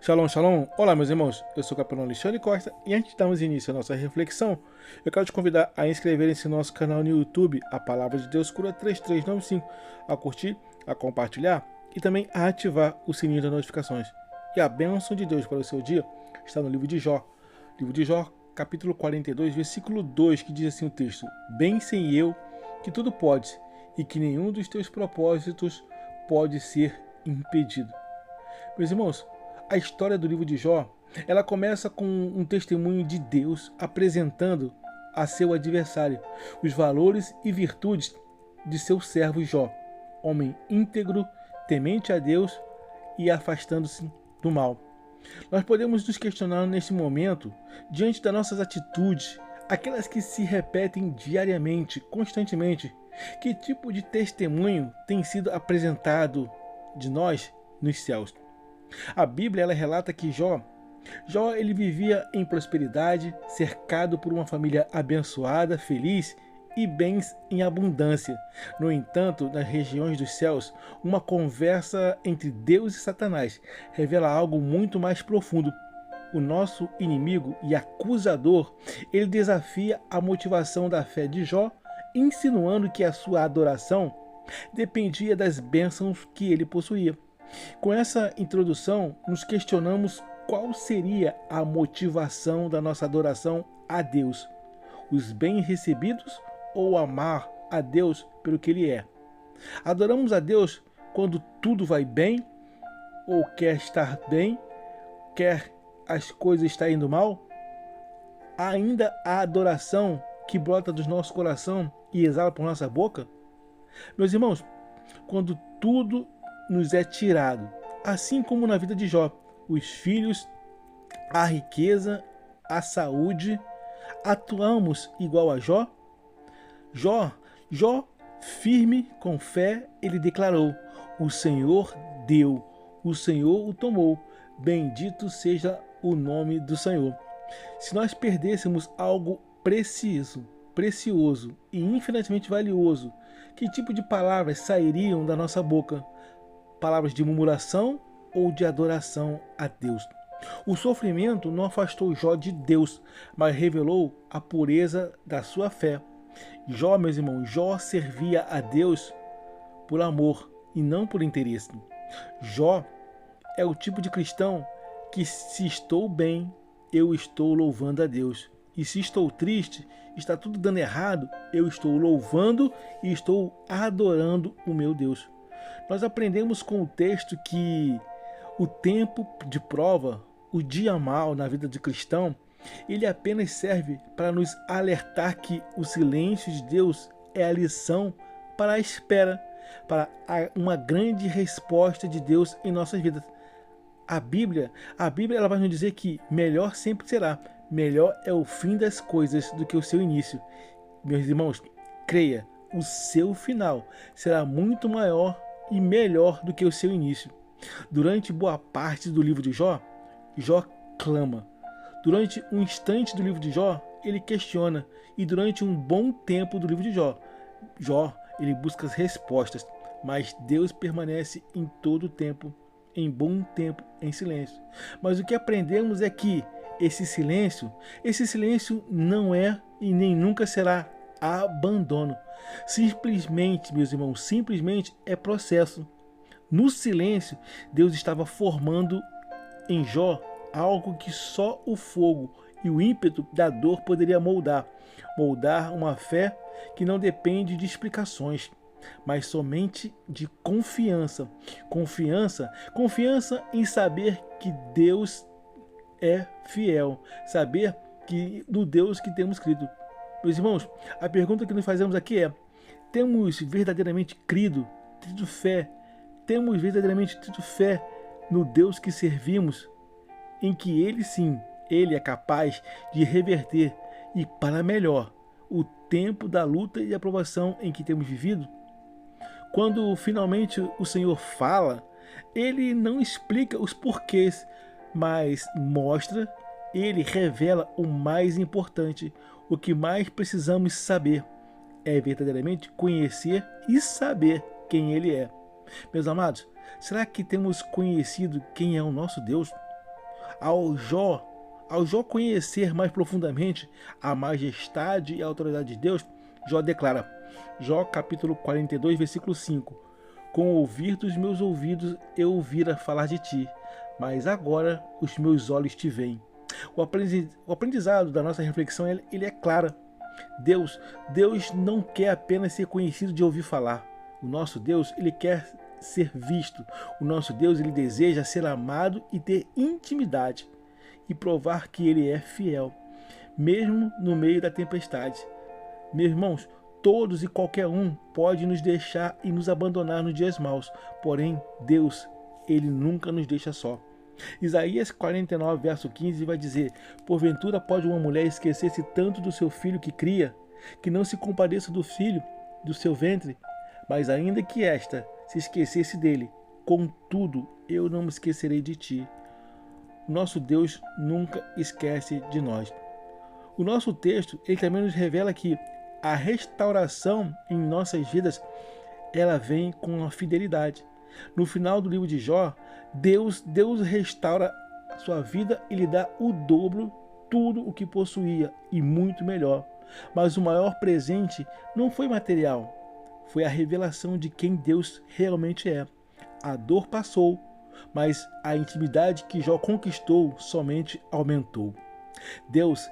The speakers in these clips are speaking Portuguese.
Shalom, shalom. Olá, meus irmãos. Eu sou o Capitão Alexandre Costa e antes de darmos início à nossa reflexão, eu quero te convidar a inscrever-se no nosso canal no YouTube, A Palavra de Deus Cura 3395, a curtir, a compartilhar e também a ativar o sininho das notificações. E a bênção de Deus para o seu dia está no livro de Jó. Livro de Jó, capítulo 42, versículo 2, que diz assim o texto: Bem sei eu que tudo podes e que nenhum dos teus propósitos pode ser impedido. Meus irmãos, a história do livro de Jó, ela começa com um testemunho de Deus apresentando a seu adversário os valores e virtudes de seu servo Jó, homem íntegro, temente a Deus e afastando-se do mal. Nós podemos nos questionar neste momento, diante das nossas atitudes, aquelas que se repetem diariamente, constantemente, que tipo de testemunho tem sido apresentado de nós nos céus. A Bíblia ela relata que Jó ele vivia em prosperidade, cercado por uma família abençoada, feliz e bens em abundância. No entanto, nas regiões dos céus, uma conversa entre Deus e Satanás revela algo muito mais profundo. O nosso inimigo e acusador, ele desafia a motivação da fé de Jó, insinuando que a sua adoração dependia das bênçãos que ele possuía. Com essa introdução, nos questionamos qual seria a motivação da nossa adoração a Deus: os bens recebidos ou amar a Deus pelo que Ele é? Adoramos a Deus quando tudo vai bem ou quer estar bem, quer as coisas estar indo mal? Há ainda a adoração que brota do nosso coração e exala por nossa boca? Meus irmãos, quando tudo nos é tirado, assim como na vida de Jó, os filhos, a riqueza, a saúde, atuamos igual a Jó? Jó, firme com fé, ele declarou: o Senhor deu, o Senhor o tomou, bendito seja o nome do Senhor. Se nós perdêssemos algo precioso e infinitamente valioso, que tipo de palavras sairiam da nossa boca? Palavras de murmuração ou de adoração a Deus? O sofrimento não afastou Jó de Deus, mas revelou a pureza da sua fé. Jó, meus irmãos, Jó servia a Deus por amor e não por interesse. Jó é o tipo de cristão que, se estou bem, eu estou louvando a Deus. E se estou triste, está tudo dando errado, eu estou louvando e estou adorando o meu Deus. Nós aprendemos com o texto que o tempo de prova, o dia mau na vida de cristão, ele apenas serve para nos alertar que o silêncio de Deus é a lição para a espera, para uma grande resposta de Deus em nossas vidas. A Bíblia ela vai nos dizer que melhor sempre será, melhor é o fim das coisas do que o seu início. Meus irmãos, creia, o seu final será muito maior e melhor do que o seu início. Durante boa parte do livro de Jó, Jó clama. Durante um instante do livro de Jó, ele questiona. E durante um bom tempo do livro de Jó, ele busca as respostas. Mas Deus permanece em todo o tempo, em bom tempo, em silêncio. Mas o que aprendemos é que esse silêncio não é e nem nunca será abandono. Simplesmente, meus irmãos, simplesmente é processo. No silêncio, Deus estava formando em Jó algo que só o fogo e o ímpeto da dor poderia moldar uma fé que não depende de explicações, mas somente de confiança. Confiança em saber que Deus é fiel, saber que no Deus que temos crido. Meus irmãos, a pergunta que nos fazemos aqui é: temos verdadeiramente crido, tido fé? Temos verdadeiramente tido fé no Deus que servimos, em que Ele sim, Ele é capaz de reverter e para melhor o tempo da luta e aprovação em que temos vivido? Quando finalmente o Senhor fala, Ele não explica os porquês, mas mostra, Ele revela o mais importante, o que mais precisamos saber é verdadeiramente conhecer e saber quem Ele é. Meus amados, será que temos conhecido quem é o nosso Deus? Ao Jó conhecer mais profundamente a majestade e a autoridade de Deus, Jó declara, Jó capítulo 42, versículo 5, com o ouvir dos meus ouvidos eu ouvira falar de ti, mas agora os meus olhos te veem. O aprendizado da nossa reflexão ele é claro. Deus não quer apenas ser conhecido de ouvir falar. O nosso Deus, ele quer ser visto. O nosso Deus, ele deseja ser amado e ter intimidade e provar que ele é fiel, mesmo no meio da tempestade. Meus irmãos, todos e qualquer um pode nos deixar e nos abandonar nos dias maus, porém Deus, ele nunca nos deixa só. Isaías 49, verso 15 vai dizer, porventura pode uma mulher esquecer-se tanto do seu filho que cria, que não se compadeça do filho do seu ventre? Mas ainda que esta se esquecesse dele, contudo eu não me esquecerei de ti. Nosso Deus nunca esquece de nós. O nosso texto ele também nos revela que a restauração em nossas vidas ela vem com a fidelidade. No final do livro de Jó, Deus restaura a sua vida e lhe dá o dobro, tudo o que possuía e muito melhor. Mas o maior presente não foi material, foi a revelação de quem Deus realmente é. A dor passou, mas a intimidade que Jó conquistou somente aumentou. Deus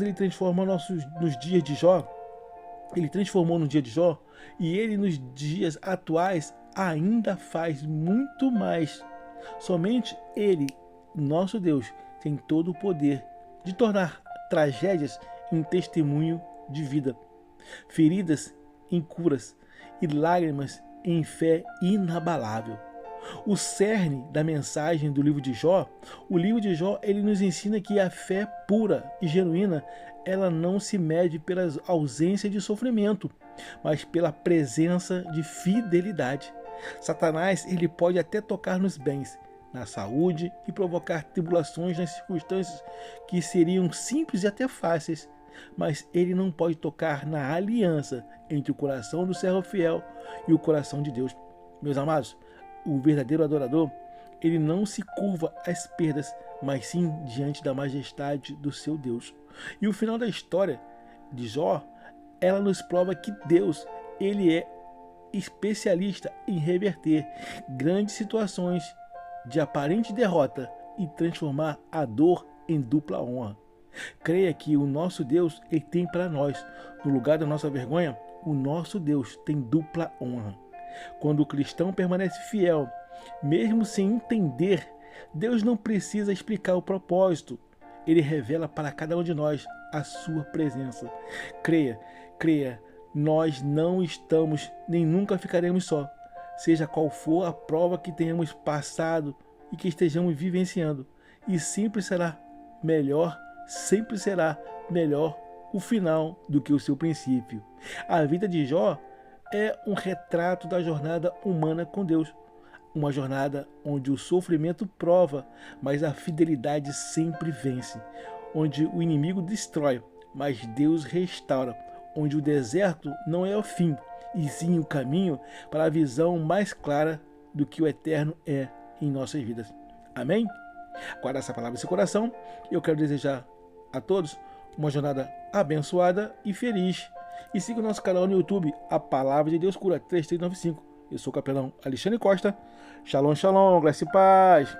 ele transforma nos dias de Jó, ele transformou no dia de Jó e ele nos dias atuais ainda faz muito mais. Somente ele, nosso Deus, tem todo o poder de tornar tragédias em testemunho de vida, feridas em curas e lágrimas em fé inabalável. O cerne da mensagem do livro de Jó, o livro de Jó, ele nos ensina que a fé pura e genuína, ela não se mede pela ausência de sofrimento, mas pela presença de fidelidade. Satanás, ele pode até tocar nos bens, na saúde e provocar tribulações nas circunstâncias que seriam simples e até fáceis, mas ele não pode tocar na aliança entre o coração do servo fiel e o coração de Deus. Meus amados, o verdadeiro adorador, ele não se curva às perdas, mas sim diante da majestade do seu Deus. E o final da história de Jó, ela nos prova que Deus, ele é especialista em reverter grandes situações de aparente derrota e transformar a dor em dupla honra. Creia que o nosso Deus, ele tem para nós, no lugar da nossa vergonha, o nosso Deus tem dupla honra. Quando o cristão permanece fiel, mesmo sem entender, Deus não precisa explicar o propósito. Ele revela para cada um de nós a sua presença. Creia, nós não estamos nem nunca ficaremos só. Seja qual for a prova que tenhamos passado e que estejamos vivenciando. E sempre será melhor o final do que o seu princípio. A vida de Jó é um retrato da jornada humana com Deus. Uma jornada onde o sofrimento prova, mas a fidelidade sempre vence. Onde o inimigo destrói, mas Deus restaura. Onde o deserto não é o fim, e sim o caminho para a visão mais clara do que o eterno é em nossas vidas. Amém? Guarda essa palavra em seu coração. Eu quero desejar a todos uma jornada abençoada e feliz. E siga o nosso canal no YouTube, A Palavra de Deus Cura 3395. Eu sou o capelão Alexandre Costa. Shalom, shalom, graça e paz.